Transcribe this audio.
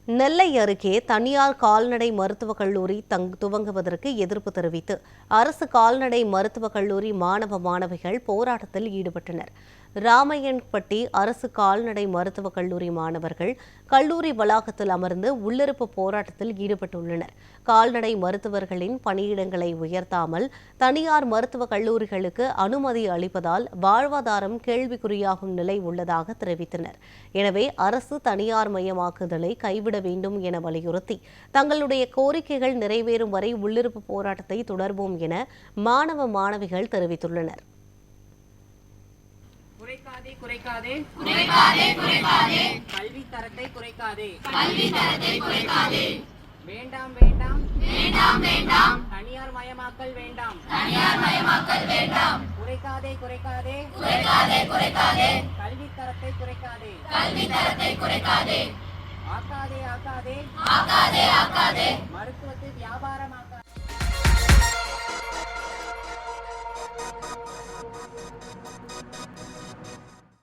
நெல்லை அருகே தனியார் கால்நடை மருத்துவக் கல்லூரி துவங்குவதற்கு எதிர்ப்பு தெரிவித்து அரசு கால்நடை மருத்துவக் கல்லூரி மாணவிகள் போராட்டத்தில் ஈடுபட்டனர். ராமையன்பட்டி அரசு கால்நடை மருத்துவக் கல்லூரி மாணவர்கள் கல்லூரி வளாகத்தில் அமர்ந்து உள்ளிருப்பு போராட்டத்தில் ஈடுபட்டுள்ளனர். கால்நடை மருத்துவர்களின் பணியிடங்களை உயர்த்தாமல் தனியார் மருத்துவக் கல்லூரிகளுக்கு அனுமதி அளிப்பதால் வாழ்வாதாரம் கேள்விக்குறியாகும் நிலை உள்ளதாக தெரிவித்தனர். எனவே அரசு தனியார் மயமாக்குதலை கைவிட வேண்டும் என வலியுறுத்தி தங்களுடைய கோரிக்கைகள் நிறைவேறும் வரை உள்ளிருப்பு போராட்டத்தை தொடர்வோம் என மாணவிகள் தெரிவித்துள்ளனர். குறைக்காதே குறைக்காதே கல்வி தரத்தை குறைக்காதே வேண்டாம் வேண்டாம் தனியார் மயமாக்கல் வேண்டாம் குறைக்காதே கல்வி தரத்தை குறைக்காதே ஆக்காதே மருத்துவத்தை வியாபாரமாக்காதே.